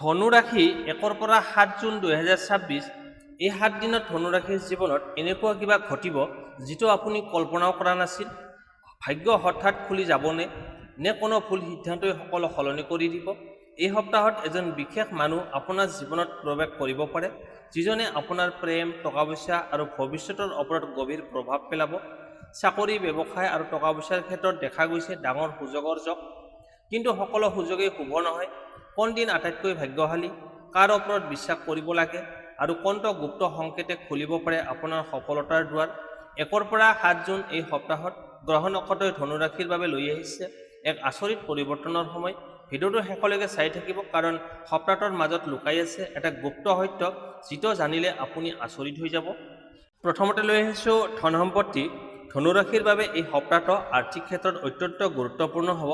ধনু ৰাশি 1 পৰা 7 জুন 2026 এই 7 দিনত ধনু ৰাশিৰ জীৱনত এনেকুৱা কিবা ঘটিব যিটো আপুনি কল্পনাও কৰা নাছিল। ভাগ্য হঠাৎ খুলি যাবনে নে কোনো ভুল সিদ্ধান্তই সকলো সলনি কৰি দিব। এই সপ্তাহত এজন বিশেষ মানুহ আপোনাৰ জীৱনত প্ৰৱেশ কৰিব পাৰে যিজনে আপোনাৰ প্ৰেম, টকা পইচা আৰু ভৱিষ্যতৰ ওপৰত গভীৰ প্ৰভাৱ পেলাব। চাকৰি, ব্যৱসায় আৰু টকা পইচাৰ ক্ষেত্ৰত দেখা গৈছে ডাঙৰ সুযোগৰ যোগ, কিন্তু সকলো সুযোগেই শুভ নহয়। কোন দিন আটাইতকৈ ভাগ্যশালী, কাৰ ওপৰত বিশ্বাস কৰিব লাগে আৰু কোনটো গুপ্ত সংকেতে খুলিব পাৰে আপোনাৰ সফলতাৰ দুৱাৰ। 1 পৰা 7 জুন এই সপ্তাহত গ্ৰহ নক্ষত্ৰই ধনু ৰাশিৰ বাবে লৈ আহিছে এক আচৰিত পৰিৱৰ্তনৰ সময়। ভিডিঅ'টো শেষলৈকে চাই থাকিব, কাৰণ সপ্তাহটোৰ মাজত লুকাই আছে এটা গুপ্ত সত্য যিটো জানিলে আপুনি আচৰিত হৈ যাব। প্ৰথমতে লৈ আহিছোঁ ধন সম্পত্তি। ধনু ৰাশিৰ বাবে এই সপ্তাহটো আৰ্থিক ক্ষেত্ৰত অত্যন্ত গুৰুত্বপূৰ্ণ হ'ব।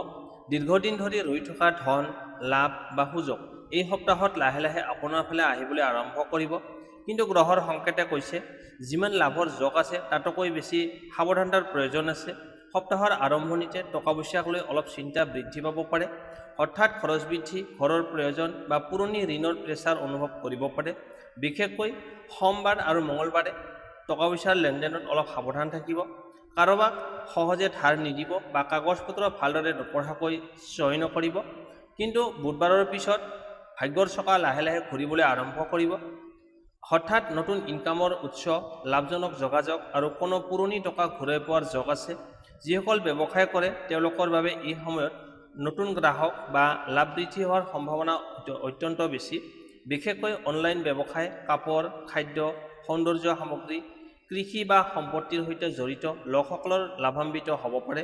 দীৰ্ঘদিন ধৰি ৰৈ থকা ধন, লাভ বা সুযোগ এই সপ্তাহত লাহে লাহে আপোনাৰ ফালে আহিবলৈ আৰম্ভ কৰিব। কিন্তু গ্ৰহৰ সংকেতে কৈছে যিমান লাভৰ যোগ আছে তাতকৈ বেছি সাৱধানতাৰ প্ৰয়োজন আছে। সপ্তাহৰ আৰম্ভণিতে টকা পইচাক লৈ অলপ চিন্তা বৃদ্ধি পাব পাৰে। হঠাৎ খৰচ বৃদ্ধি, ঘৰৰ প্ৰয়োজন বা পুৰণি ঋণৰ প্ৰেছাৰ অনুভৱ কৰিব পাৰে। বিশেষকৈ সোমবাৰ আৰু মঙলবাৰে টকা পইচাৰ লেনদেনত অলপ সাৱধান থাকিব। কাৰোবাক সহজে ধাৰ নিদিব বা কাগজ পত্ৰ ভালদৰে নপঢ়াকৈ চহী নকৰিব। কিন্তু বুধবাৰৰ পিছত ভাগ্যৰ চকা লাহে লাহে ঘূৰিবলৈ আৰম্ভ কৰিব। হঠাৎ নতুন ইনকামৰ উৎস, লাভজনক যোগাযোগ আৰু কোনো পুৰণি টকা ঘূৰাই পোৱাৰ যোগ আছে। যিসকল ব্যৱসায় কৰে তেওঁলোকৰ বাবে এই সময়ত নতুন গ্ৰাহক বা লাভ বৃদ্ধি হোৱাৰ সম্ভাৱনা অত্যন্ত বেছি। বিশেষকৈ অনলাইন ব্যৱসায়, কাপোৰ, খাদ্য, সৌন্দৰ্য সামগ্ৰী, কৃষি বা সম্পত্তিৰ সৈতে জড়িত লোকসকলৰ লাভান্বিত হ'ব পাৰে।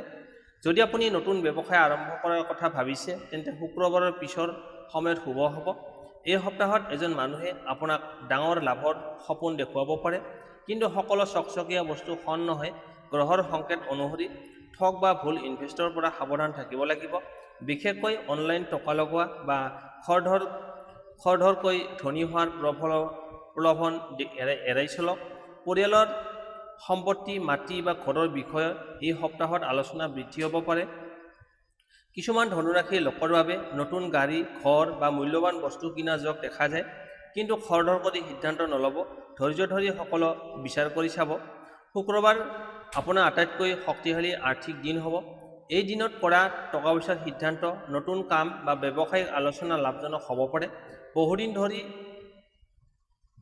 যদি আপুনি নতুন ব্যৱসায় আৰম্ভ কৰাৰ কথা ভাবিছে তেন্তে শুক্ৰবাৰৰ পিছৰ সময়ত শুভ হ'ব। এই সপ্তাহত এজন মানুহে আপোনাক ডাঙৰ লাভৰ সপোন দেখুৱাব পাৰে, কিন্তু সকলো চকচকীয়া বস্তু সন নহয়। গ্ৰহৰ সংকেত অনুসৰি ঠগ বা ভুল ইনভেষ্টৰ পৰা সাৱধান থাকিব লাগিব। বিশেষকৈ অনলাইন টকা লগোৱা বা খৰধৰকৈ ধনী হোৱাৰ প্ৰলোভন এৰাই চলক। পৰিয়ালৰ সম্পত্তি, মাটি বা ঘৰৰ বিষয়ত এই সপ্তাহত আলোচনা বৃদ্ধি হ'ব পাৰে। কিছুমান ধনুৰাশিৰ লোকৰ বাবে নতুন গাড়ী, ঘৰ বা মূল্যৱান বস্তু কিনা যোগ দেখা যায়, কিন্তু খৰধৰ কৰি সিদ্ধান্ত নল'ব। ধৈৰ্য ধৰি সকলো বিচাৰ কৰি চাব। শুক্ৰবাৰ আপোনাৰ আটাইতকৈ শক্তিশালী আৰ্থিক দিন হ'ব। এই দিনত কৰা টকা পইচাৰ সিদ্ধান্ত, নতুন কাম বা ব্যৱসায়িক আলোচনা লাভজনক হ'ব পাৰে। বহুদিন ধৰি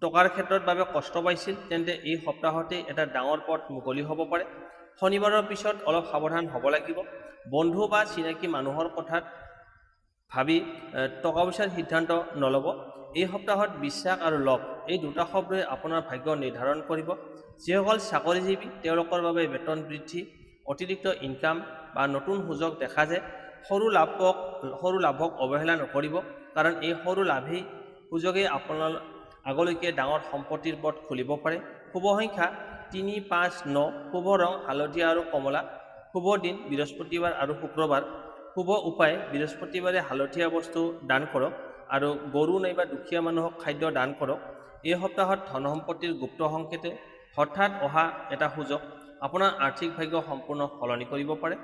টকাৰ ক্ষেত্ৰত বাবে কষ্ট পাইছিল তেন্তে এই সপ্তাহতে এটা ডাঙৰ পথ মুকলি হ'ব পাৰে। শনিবাৰৰ পিছত অলপ সাৱধান হ'ব লাগিব। বন্ধু বা চিনাকি মানুহৰ কথাত ভাবি টকা পইচাৰ সিদ্ধান্ত নল'ব। এই সপ্তাহত বিশ্বাস আৰু লোভ এই দুটা শব্দই আপোনাৰ ভাগ্য নিৰ্ধাৰণ কৰিব। যিসকল চাকৰিজীৱী তেওঁলোকৰ বাবে বেতন বৃদ্ধি, অতিৰিক্ত ইনকাম বা নতুন সুযোগ দেখা যায়। সৰু লাভক অৱহেলা নকৰিব, কাৰণ এই সৰু লাভেই সুযোগেই আপোনাৰ আগলৈকে ডাঙৰ সম্পত্তিৰ পথ খুলিব পাৰে। শুভ সংখ্যা 3, 5, 9। শুভ ৰং হালধীয়া আৰু কমলা। শুভ দিন বৃহস্পতিবাৰ আৰু শুক্ৰবাৰ। শুভ উপায় বৃহস্পতিবাৰে হালধীয়া বস্তু দান কৰক আৰু গৰু নাইবা দুখীয়া মানুহক খাদ্য দান কৰক। এই সপ্তাহত ধন সম্পত্তিৰ গুপ্ত সংকেতে হঠাৎ অহা এটা সুযোগ আপোনাৰ আৰ্থিক ভাগ্য সম্পূৰ্ণ সলনি কৰিব পাৰে।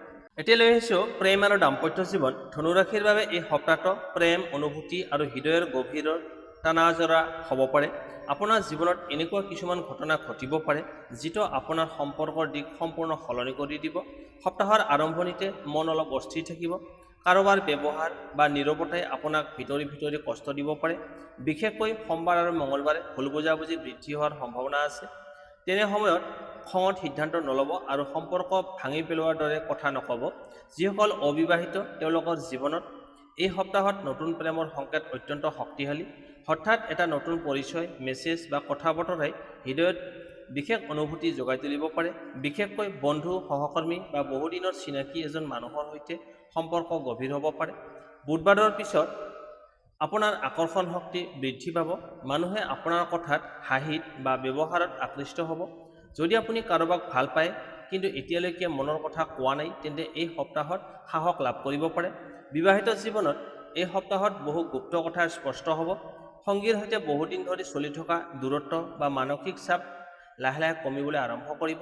এতিয়া লৈ আহিছোঁ প্ৰেম আৰু দাম্পত্য জীৱন। ধনুৰাশিৰ বাবে এই সপ্তাহটো প্ৰেম, অনুভূতি আৰু হৃদয়ৰ গভীৰৰ টানাজৰা হ'ব পাৰে। আপোনাৰ জীৱনত এনেকুৱা কিছুমান ঘটনা ঘটিব পাৰে যিটো আপোনাৰ সম্পৰ্কৰ দিশ সম্পূৰ্ণ সলনি কৰি দিব। সপ্তাহৰ আৰম্ভণিতে মন অলপ অস্থিৰ থাকিব। কাৰোবাৰ ব্যৱহাৰ বা নীৰৱতাই আপোনাক ভিতৰি ভিতৰি কষ্ট দিব পাৰে। বিশেষকৈ সোমবাৰ আৰু মঙলবাৰে ভুল বুজাবুজি বৃদ্ধি হোৱাৰ সম্ভাৱনা আছে। তেনে সময়ত খঙত সিদ্ধান্ত নল'ব আৰু সম্পৰ্ক ভাঙি পেলোৱাৰ দৰে কথা নক'ব। যিসকল অবিবাহিত তেওঁলোকৰ জীৱনত এই সপ্তাহত নতুন প্ৰেমৰ সংকেত অত্যন্ত শক্তিশালী। হঠাৎ এটা নতুন পৰিচয়, মেছেজ বা কথা বতৰাই হৃদয়ত বিশেষ অনুভূতি যোগাই তুলিব পাৰে। বিশেষকৈ বন্ধু, সহকৰ্মী বা বহুদিনৰ চিনাকি এজন মানুহৰ সৈতে সম্পৰ্ক গভীৰ হ'ব পাৰে। বুধবাৰৰ পিছত আপোনাৰ আকৰ্ষণ শক্তি বৃদ্ধি পাব। মানুহে আপোনাৰ কথাত, হাঁহিত বা ব্যৱহাৰত আকৃষ্ট হ'ব। যদি আপুনি কাৰোবাক ভাল পায় কিন্তু এতিয়ালৈকে মনৰ কথা কোৱা নাই তেন্তে এই সপ্তাহত সাহস লাভ কৰিব পাৰে। বিবাহিত জীৱনত এই সপ্তাহত বহু গুপ্ত কথা স্পষ্ট হ'ব। সংগীৰ সৈতে বহুদিন ধৰি চলি থকা দূৰত্ব বা মানসিক চাপ লাহে লাহে কমিবলৈ আৰম্ভ কৰিব।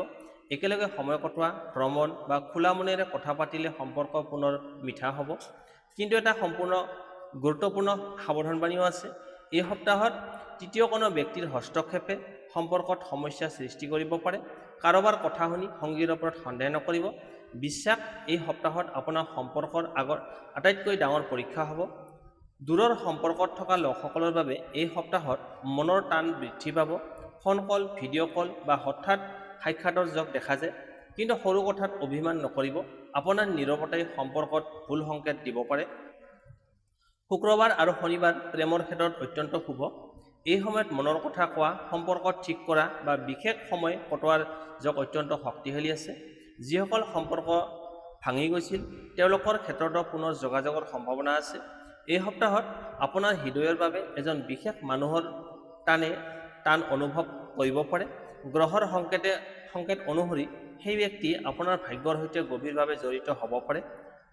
একেলগে সময় কটোৱা, ভ্ৰমণ বা খোলা মনেৰে কথা পাতিলে সম্পৰ্ক পুনৰ মিঠা হ'ব। কিন্তু এটা সম্পূৰ্ণ গুৰুত্বপূৰ্ণ সাৱধানবাণীও আছে। এই সপ্তাহত তৃতীয় কোনো ব্যক্তিৰ হস্তক্ষেপে সম্পৰ্কত সমস্যা সৃষ্টি কৰিব পাৰে। কাৰোবাৰ কথা শুনি সংগীৰ ওপৰত সন্দেহ নকৰিব। বিশ্বাস এই সপ্তাহত আপোনাৰ সম্পৰ্কৰ আগত আটাইতকৈ ডাঙৰ পৰীক্ষা হ'ব। দূৰৰ সম্পৰ্কত থকা লোকসকলৰ বাবে এই সপ্তাহত মনৰ টান বৃদ্ধি পাব। ফোন কল, ভিডিঅ' কল বা হঠাৎ সাক্ষাতৰ যোগ দেখা যায়। কিন্তু সৰু কথাত অভিমান নকৰিব। আপোনাৰ নীৰৱতাই সম্পৰ্কত ভুল সংকেত দিব পাৰে। শুক্ৰবাৰ আৰু শনিবাৰ প্ৰেমৰ ক্ষেত্ৰত অত্যন্ত শুভ। এই সময়ত মনৰ কথা কোৱা, সম্পৰ্ক ঠিক কৰা বা বিশেষ সময় কটোৱাৰ যোগ অত্যন্ত শক্তিশালী আছে। যিসকল সম্পৰ্ক ভাঙি গৈছিল তেওঁলোকৰ ক্ষেত্ৰতো পুনৰ যোগাযোগৰ সম্ভাৱনা আছে। এই সপ্তাহত আপোনাৰ হৃদয়ৰ বাবে এজন বিশেষ মানুহৰ টান অনুভৱ কৰিব পাৰে। গ্ৰহৰ সংকেত অনুসৰি সেই ব্যক্তি আপোনাৰ ভাগ্যৰ সৈতে গভীৰভাৱে জড়িত হ'ব পাৰে।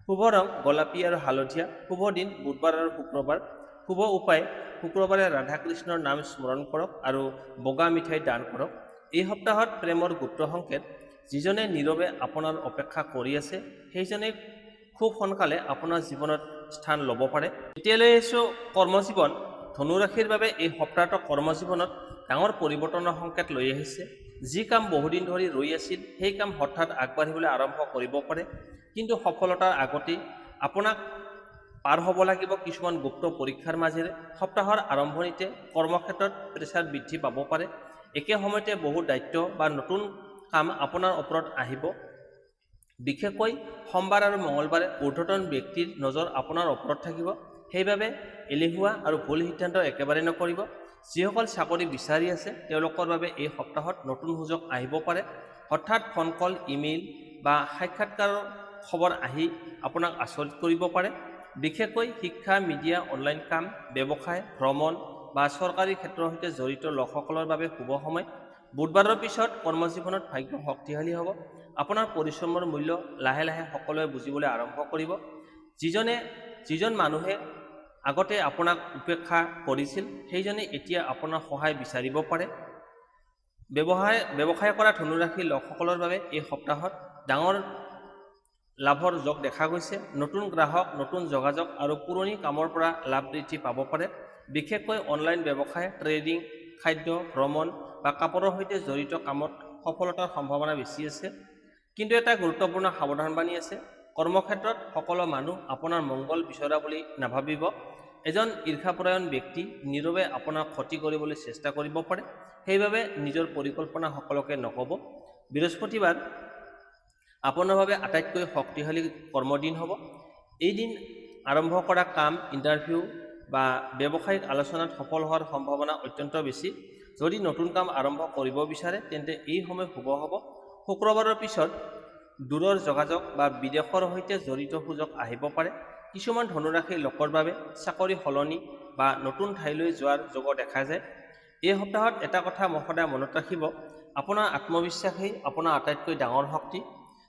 শুভ ৰং গোলাপী আৰু হালধীয়া। শুভ দিন বুধবাৰ আৰু শুক্ৰবাৰ। শুভ উপায় শুক্ৰবাৰে ৰাধা কৃষ্ণৰ নাম স্মৰণ কৰক আৰু বগা মিঠাই দান কৰক। এই সপ্তাহত প্ৰেমৰ গুপ্ত সংকেত। যিজনে নীৰৱে আপোনাৰ অপেক্ষা কৰি আছে সেইজনে খুব সোনকালে আপোনাৰ জীৱনত স্থান ল'ব পাৰে। এতিয়ালৈ আহিছোঁ কৰ্মজীৱন। ধনু ৰাশিৰ বাবে এই সপ্তাহটো কৰ্মজীৱনত ডাঙৰ পৰিৱৰ্তনৰ সংকেত লৈ আহিছে। যি কাম বহুদিন ধৰি ৰৈ আছিল সেই কাম হঠাৎ আগবাঢ়িবলৈ আৰম্ভ কৰিব পাৰে। কিন্তু সফলতাৰ আগতেই আপোনাক পাৰ হ'ব লাগিব কিছুমান গুপ্ত পৰীক্ষাৰ মাজেৰে। সপ্তাহৰ আৰম্ভণিতে কৰ্মক্ষেত্ৰত প্ৰেছাৰ বৃদ্ধি পাব পাৰে। একে সময়তে বহু দায়িত্ব বা নতুন কাম আপোনাৰ ওপৰত আহিব। বিশেষকৈ সোমবাৰ আৰু মঙলবাৰে ঊৰ্ধ্বতন ব্যক্তিৰ নজৰ আপোনাৰ ওপৰত থাকিব। সেইবাবে এলেহুৱা আৰু ভুল সিদ্ধান্ত একেবাৰে নকৰিব। যিসকল চাকৰি বিচাৰি আছে তেওঁলোকৰ বাবে এই সপ্তাহত নতুন সুযোগ আহিব পাৰে। হঠাৎ ফোন কল, ইমেইল বা সাক্ষাৎকাৰৰ খবৰ আহি আপোনাক আচৰিত কৰিব পাৰে। বিশেষকৈ শিক্ষা, মিডিয়া, অনলাইন কাম, ব্যৱসায়, ভ্ৰমণ বা চৰকাৰী ক্ষেত্ৰৰ সৈতে জড়িত লোকসকলৰ বাবে শুভ সময়। বুধবাৰৰ পিছত কৰ্মজীৱনত ভাগ্য শক্তিশালী হ'ব। আপোনাৰ পৰিশ্ৰমৰ মূল্য লাহে লাহে সকলোৱে বুজিবলৈ আৰম্ভ কৰিব। যিজন মানুহে আগতে আপোনাক উপেক্ষা কৰিছিল সেইজনে এতিয়া আপোনাৰ সহায় বিচাৰিব পাৰে। ব্যৱসায় কৰা ধনুৰাশিৰ লোকসকলৰ বাবে এই সপ্তাহত ডাঙৰ লাভৰ যোগ দেখা গৈছে। নতুন গ্ৰাহক, নতুন যোগাযোগ আৰু পুৰণি কামৰ পৰা লাভ বৃদ্ধি পাব পাৰে। বিশেষকৈ অনলাইন ব্যৱসায়, ট্ৰেডিং, খাদ্য, ভ্ৰমণ বা কাপোৰৰ সৈতে জড়িত কামত সফলতাৰ সম্ভাৱনা বেছি আছে। কিন্তু এটা গুৰুত্বপূৰ্ণ সাৱধানবাণী আছে। কৰ্মক্ষেত্ৰত সকলো মানুহ আপোনাৰ মংগল বিচৰা বুলি নাভাবিব। এজন ঈৰ্ষাপৰায়ণ ব্যক্তি নীৰৱে আপোনাৰ ক্ষতি কৰিবলৈ চেষ্টা কৰিব পাৰে। সেইবাবে নিজৰ পৰিকল্পনা সকলোকে নক'ব। বৃহস্পতিবাৰ আপোনাৰ বাবে আটাইতকৈ শক্তিশালী কৰ্মদিন হ'ব। এই দিন আৰম্ভ কৰা কাম, ইণ্টাৰভিউ বা ব্যৱসায়িক আলোচনাত সফল হোৱাৰ সম্ভাৱনা অত্যন্ত বেছি। যদি নতুন কাম আৰম্ভ কৰিব বিচাৰে তেন্তে এই সময় শুভ হ'ব। শুক্ৰবাৰৰ পিছত দূৰৰ যোগাযোগ বা বিদেশৰ সৈতে জড়িত সুযোগ আহিব পাৰে। কিছুমান ধনুৰাশিৰ লোকৰ বাবে চাকৰি সলনি বা নতুন ঠাইলৈ যোৱাৰ যোগ দেখা যায়। এই সপ্তাহত এটা কথা সদায় মনত ৰাখিব, আপোনাৰ আত্মবিশ্বাসেই আপোনাৰ আটাইতকৈ ডাঙৰ শক্তি।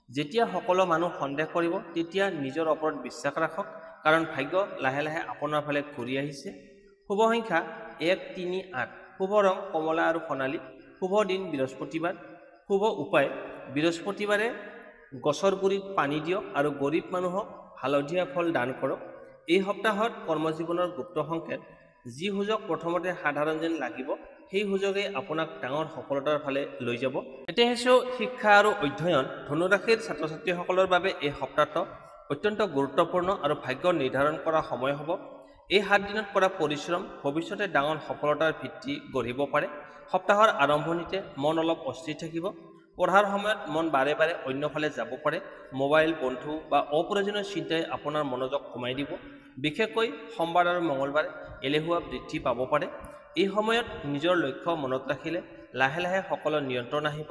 যেতিয়া সকলো মানুহ সন্দেহ কৰিব তেতিয়া নিজৰ ওপৰত বিশ্বাস ৰাখক, কাৰণ ভাগ্য লাহে লাহে আপোনাৰ ফালে ঘূৰি আহিছে। শুভ সংখ্যা 1, 3, 8। শুভ ৰং কমলা আৰু সোণালী। শুভ দিন বৃহস্পতিবাৰ। শুভ উপায় বৃহস্পতিবাৰে গছৰ গুৰিত পানী দিয়ক আৰু গৰীব মানুহক হালধীয়া ফল দান কৰক। এই সপ্তাহত কৰ্মজীৱনৰ গুপ্ত সংকেত। যি সুযোগ প্ৰথমতে সাধাৰণ যেন লাগিব সেই সুযোগে আপোনাক ডাঙৰ সফলতাৰ ফালে লৈ যাব। এতিয়া আহিছোঁ শিক্ষা আৰু অধ্যয়ন। ধনুৰাশিৰ ছাত্ৰ ছাত্ৰীসকলৰ বাবে এই সপ্তাহটো অত্যন্ত গুৰুত্বপূৰ্ণ আৰু ভাগ্য নিৰ্ধাৰণ কৰা সময় হ'ব। এই 7 দিনত কৰা পৰিশ্ৰম ভৱিষ্যতে ডাঙৰ সফলতাৰ ভিত্তি গঢ়িব পাৰে। সপ্তাহৰ আৰম্ভণিতে মন অলপ অস্থিৰ থাকিব। পঢ়াৰ সময়ত মন বাৰে বাৰে অন্যফালে যাব পাৰে। মোবাইল, বন্ধু বা অপ্ৰয়োজনীয় চিন্তাই আপোনাৰ মনোযোগ কমাই দিব। বিশেষকৈ সোমবাৰ আৰু মঙলবাৰে এলেহুৱা বৃদ্ধি পাব পাৰে। এই সময়ত নিজৰ লক্ষ্য মনত ৰাখিলে লাহে লাহে সকলো নিয়ন্ত্ৰণ আহিব।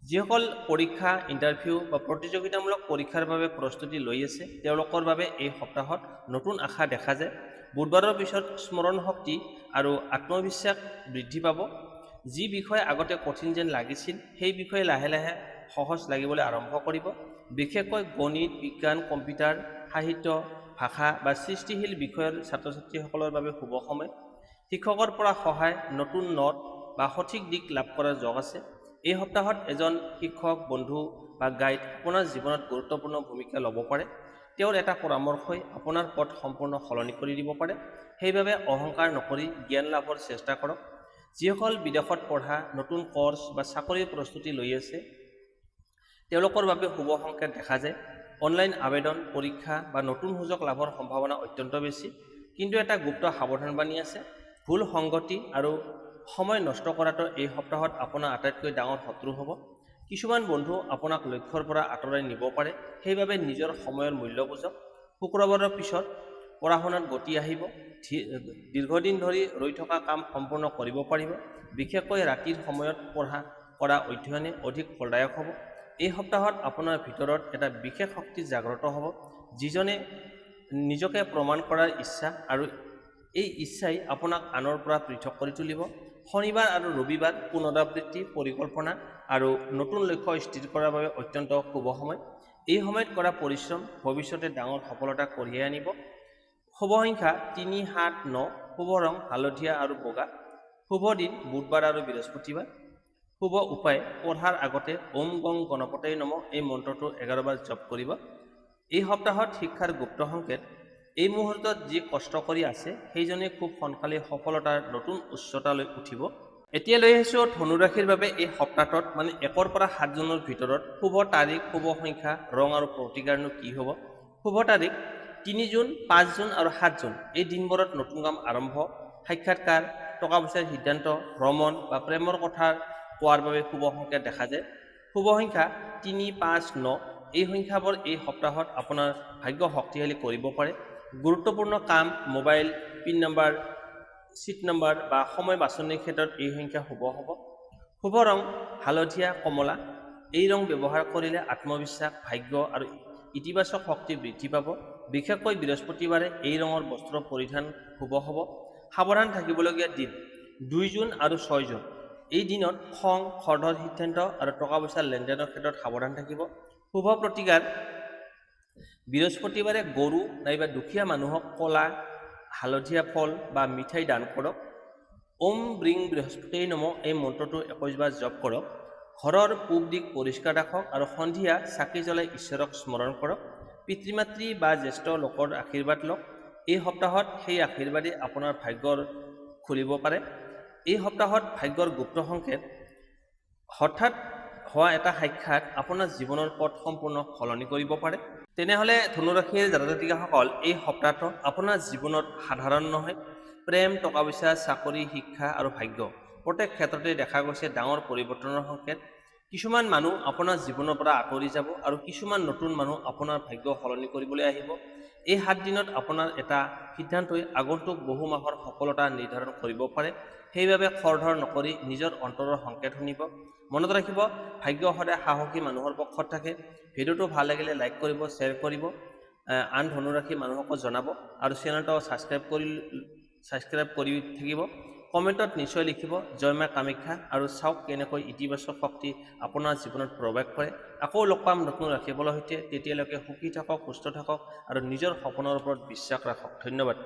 যিসকল পৰীক্ষা, ইণ্টাৰভিউ বা প্ৰতিযোগিতামূলক পৰীক্ষাৰ বাবে প্ৰস্তুতি লৈ আছে তেওঁলোকৰ বাবে এই সপ্তাহত নতুন আশা দেখা যায়। বুধবাৰৰ পিছত স্মৰণ শক্তি আৰু আত্মবিশ্বাস বৃদ্ধি পাব। যি বিষয় আগতে কঠিন যেন লাগিছিল সেই বিষয়ে লাহে লাহে সহজ লাগিবলৈ আৰম্ভ কৰিব। বিশেষকৈ গণিত, বিজ্ঞান, কম্পিউটাৰ, সাহিত্য, ভাষা বা সৃষ্টিশীল বিষয়ৰ ছাত্ৰ ছাত্ৰীসকলৰ বাবে শুভ সময়। শিক্ষকৰ পৰা সহায়, নতুন নোট বা সঠিক দিশ লাভ কৰাৰ যোগ আছে। এই সপ্তাহত এজন শিক্ষক, বন্ধু বা গাইড আপোনাৰ জীৱনত গুৰুত্বপূৰ্ণ ভূমিকা ল'ব পাৰে। তেওঁৰ এটা পৰামৰ্শই আপোনাৰ পথ সম্পূৰ্ণ সলনি কৰি দিব পাৰে। সেইবাবে অহংকাৰ নকৰি জ্ঞান লাভৰ চেষ্টা কৰক। যিসকল বিদেশত পঢ়া, নতুন কৰ্চ বা চাকৰিৰ প্ৰস্তুতি লৈ আছে, তেওঁলোকৰ বাবে শুভ সংকেত দেখা যায়। অনলাইন আবেদন, পৰীক্ষা বা নতুন সুযোগ লাভৰ সম্ভাৱনা অত্যন্ত বেছি। কিন্তু এটা গুপ্ত সাৱধানবাণী আছে, ভুল সংগতি আৰু সময় নষ্ট কৰাটো এই সপ্তাহত আপোনাৰ আটাইতকৈ ডাঙৰ শত্ৰু হ'ব। কিছুমান বন্ধু আপোনাক লক্ষ্যৰ পৰা আঁতৰাই নিব পাৰে, সেইবাবে নিজৰ সময়ৰ মূল্য বুজক। শুক্ৰবাৰৰ পিছত পঢ়া শুনাত গতি আহিব। দীৰ্ঘদিন ধৰি ৰৈ থকা কাম সম্পূৰ্ণ কৰিব পাৰিব। বিশেষকৈ ৰাতিৰ সময়ত কৰা অধ্যয়নে অধিক ফলদায়ক হ'ব। এই সপ্তাহত আপোনাৰ ভিতৰত এটা বিশেষ শক্তি জাগ্ৰত হ'ব, যিজনে নিজকে প্ৰমাণ কৰাৰ ইচ্ছা, আৰু এই ইচ্ছাই আপোনাক আনৰ পৰা পৃথক কৰি তুলিব। শনিবাৰ আৰু ৰবিবাৰ পুনৰাবৃত্তি, পৰিকল্পনা আৰু নতুন লক্ষ্য স্থিৰ কৰাৰ বাবে অত্যন্ত শুভ সময়। এই সময়ত কৰা পৰিশ্ৰম ভৱিষ্যতে ডাঙৰ সফলতা কঢ়িয়াই আনিব। শুভ সংখ্যা 3, 7, 9। শুভ ৰং হালধীয়া আৰু বগা। শুভ দিন বুধবাৰ আৰু বৃহস্পতিবাৰ। শুভ উপায়, পঢ়াৰ আগতে ওম গং গণপতয়ে নমঃ এই মন্ত্ৰটো 11 বাৰ জপ কৰিব। এই সপ্তাহত শিক্ষাৰ গুপ্ত সংকেত, এই মুহূৰ্তত যি কষ্ট কৰি আছে সেইজনে খুব সোনকালে সফলতাৰ নতুন উচ্চতালৈ উঠিব। এতিয়া লৈ আহিছোঁ ধনু ৰাশিৰ বাবে এই সপ্তাহটোত, মানে 1 পৰা 7 জুনৰ ভিতৰত শুভ তাৰিখ, শুভ সংখ্যা, ৰং আৰু প্ৰতিকাৰনো কি হ'ব। শুভ তাৰিখ 3 জুন, 5 জুন আৰু 7 জুন। এই দিনবোৰত নতুন কাম আৰম্ভ, সাক্ষাৎকাৰ, টকা পইচাৰ সিদ্ধান্ত, ভ্ৰমণ বা প্ৰেমৰ কথা কোৱাৰ বাবে শুভ সংকেত দেখা যায়। শুভ সংখ্যা 3, 5, 9। এই সংখ্যাবোৰ এই সপ্তাহত আপোনাৰ ভাগ্য শক্তিশালী কৰিব পাৰে। গুৰুত্বপূৰ্ণ কাম, mobile, pin number, seat number বা সময় বাছনিৰ ক্ষেত্ৰত এই সংখ্যা শুভ হ'ব। শুভ ৰং হালধীয়া, কমলা। এই ৰং ব্যৱহাৰ কৰিলে আত্মবিশ্বাস, ভাগ্য আৰু ইতিবাচক শক্তি বৃদ্ধি পাব। বিশেষকৈ বৃহস্পতিবাৰে এই ৰঙৰ বস্ত্ৰ পৰিধান শুভ হ'ব। সাৱধান থাকিবলগীয়া দিন 2 জুন আৰু 6 জুন। এই দিনত খং, খৰধৰ সিদ্ধান্ত আৰু টকা পইচাৰ লেনদেনৰ ক্ষেত্ৰত সাৱধান থাকিব। শুভ প্ৰতিকাৰ, বৃহস্পতিবাৰে গৰু নাইবা দুখীয়া মানুহক কলা, হালধীয়া ফল বা মিঠাই দান কৰক। ওম ব্ৰিং বৃহস্পতিয়ে নমঃ এই মন্ত্ৰটো 21 বাৰ জপ কৰক। ঘৰৰ পূব দিশ পৰিষ্কাৰ ৰাখক আৰু সন্ধিয়া চাকি জ্বলাই ঈশ্বৰক স্মৰণ কৰক। পিতৃ-মাতৃ বা জ্যেষ্ঠ লোকৰ আশীৰ্বাদ লওক। এই সপ্তাহত সেই আশীৰ্বাদে আপোনাৰ ভাগ্যৰ খুলিব পাৰে। এই সপ্তাহত ভাগ্যৰ গুপ্ত সংকেত, হঠাৎ হোৱা এটা সাক্ষাৎ আপোনাৰ জীৱনৰ পথ সম্পূৰ্ণ সলনি কৰিব পাৰে। তেনেহ'লে ধনুৰাশিৰ জাতক-জাতিকাসকল, এই সপ্তাহটো আপোনাৰ জীৱনত সাধাৰণ নহয়। প্ৰেম, টকা পইচা, চাকৰি, শিক্ষা আৰু ভাগ্য প্ৰত্যেক ক্ষেত্ৰতে দেখা গৈছে ডাঙৰ পৰিৱৰ্তনৰ সংকেত। কিছুমান মানুহ আপোনাৰ জীৱনৰ পৰা আঁতৰি যাব আৰু কিছুমান নতুন মানুহ আপোনাৰ ভাগ্য সলনি কৰিবলৈ আহিব। এই 7 দিনত আপোনাৰ এটা সিদ্ধান্তই আগন্তুক বহু মাহৰ সফলতা নিৰ্ধাৰণ কৰিব পাৰে। সেইবাবে খৰধৰ নকৰি নিজৰ অন্তৰৰ সংকেত শুনিব। মনত ৰাখিব, ভাগ্য সদায় সাহসী মানুহৰ পক্ষত থাকে। ভিডিঅ'টো ভাল লাগিলে লাইক কৰিব, শ্বেয়াৰ কৰিব, আন ধনুৰাশি মানুহকো জনাব আৰু চেনেলটো ছাবস্ক্ৰাইব কৰি থাকিব। কমেণ্টত নিশ্চয় লিখিব জয় মা কামাখ্যা আৰু চাওক কেনেকৈ ইতিবাচক শক্তি আপোনাৰ জীৱনত প্ৰৱেশ কৰে। আকৌ লগ পাম নতুন ৰাশিফলৰ সৈতে। তেতিয়ালৈকে সুখী থাকক, সুস্থ থাকক আৰু নিজৰ সপোনৰ ওপৰত বিশ্বাস ৰাখক। ধন্যবাদ।